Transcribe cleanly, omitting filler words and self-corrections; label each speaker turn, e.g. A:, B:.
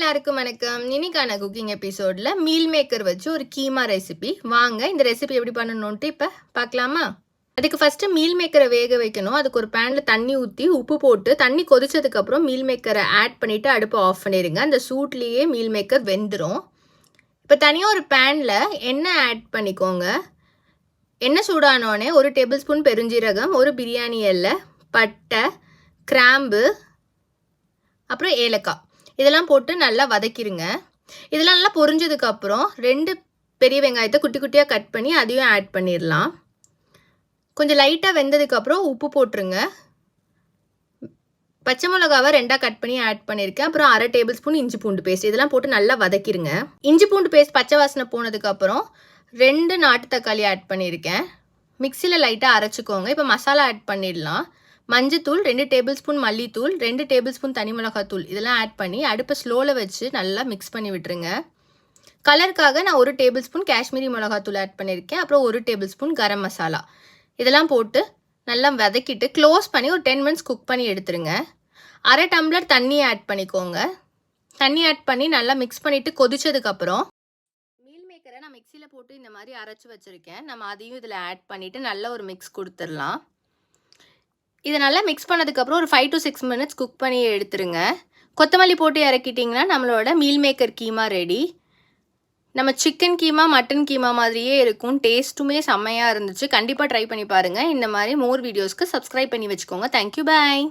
A: எல்லாருக்கும் வணக்கம். இன்னைக்கான குக்கிங் எபிசோட்ல மீல் மேக்கர் வச்சு ஒரு கீமா ரெசிபி. வாங்க இந்த ரெசிபி எப்படி பண்ணணும்ட்டு இப்போ பார்க்கலாமா? அதுக்கு ஃபர்ஸ்ட் மீல் மேக்கரை வேக வைக்கணும். அதுக்கு ஒரு பேனில் தண்ணி ஊற்றி உப்பு போட்டு தண்ணி கொதிச்சதுக்கப்புறம் மீல் மேக்கரை ஆட் பண்ணிவிட்டு அடுப்பை ஆஃப் பண்ணிடுங்க. அந்த சூட்லேயே மீல் மேக்கர் வெந்துடும். இப்போ தனியாக ஒரு பேனில் எண்ணெய் ஆட் பண்ணிக்கோங்க. எண்ணெய் சூடானோடனே 1 டேபிள் ஸ்பூன் பெருஞ்சீரகம், ஒரு பிரியாணி இலை, பட்டை, கிராம்பு, அப்புறம் ஏலக்காய் இதெல்லாம் போட்டு நல்லா வதக்கிடுங்க. இதெல்லாம் நல்லா பொரிஞ்சதுக்கப்புறம் 2 பெரிய வெங்காயத்தை குட்டி குட்டியாக கட் பண்ணி அதையும் ஆட் பண்ணிடலாம். கொஞ்சம் லைட்டாக வெந்ததுக்கப்புறம் உப்பு போட்டுருங்க. பச்சை மிளகாவை 2ஆக கட் பண்ணி ஆட் பண்ணியிருக்கேன். அப்புறம் 1/2 டேபிள் ஸ்பூன் இஞ்சி பூண்டு பேஸ்ட் இதெல்லாம் போட்டு நல்லா வதக்கிடுங்க. இஞ்சி பூண்டு பேஸ்ட் பச்சை வாசனை போனதுக்கப்புறம் 2 நாட்டு தக்காளி ஆட் பண்ணியிருக்கேன். மிக்சியில் லைட்டாக அரைச்சிக்கோங்க. இப்போ மசாலா ஆட் பண்ணிடலாம். மஞ்சத்தூள், 2 டேபிள் ஸ்பூன் மல்லித்தூள், 2 டேபிள் ஸ்பூன் தனி மிளகாத்தூள் இதெல்லாம் ஆட் பண்ணி அடுப்பை ஸ்லோவில் வச்சு நல்லா மிக்ஸ் பண்ணி விட்டுருங்க. கலருக்காக நான் 1 டேபிள் ஸ்பூன் காஷ்மீரி மிளகாத்தூள் ஆட் பண்ணியிருக்கேன். அப்புறம் 1 டேபிள் ஸ்பூன் கரம் மசாலா இதெல்லாம் போட்டு நல்லா வதக்கிட்டு க்ளோஸ் பண்ணி ஒரு 10 மினிட்ஸ் குக் பண்ணி எடுத்துருங்க. 1/2 டம்ளர் தண்ணி ஆட் பண்ணிக்கோங்க. தண்ணி ஆட் பண்ணி நல்லா மிக்ஸ் பண்ணிவிட்டு கொதிச்சதுக்கப்புறம் மீல் மேக்கரை நான் மிக்சியில் போட்டு இந்த மாதிரி அரைச்சி வச்சுருக்கேன். நம்ம அதையும் இதில் ஆட் பண்ணிவிட்டு நல்ல ஒரு மிக்ஸ் கொடுத்துடலாம். இதை நல்லா மிக்ஸ் பண்ணதுக்கப்புறம் ஒரு 5 to 6 மினிட்ஸ் குக் பண்ணி எடுத்துருங்க. கொத்தமல்லி போட்டு இறக்கிட்டிங்கன்னா நம்மளோட மீல் மேக்கர் கீமா ரெடி. நம்ம சிக்கன் கீமா, மட்டன் கீமா மாதிரியே இருக்கும். டேஸ்ட்டுமே செம்மையாக இருந்துச்சு. கண்டிப்பாக ட்ரை பண்ணி பாருங்கள். இந்த மாதிரி மோர் வீடியோஸ்க்கு சப்ஸ்கிரைப் பண்ணி வச்சுக்கோங்க. தேங்க்யூ, பாய்.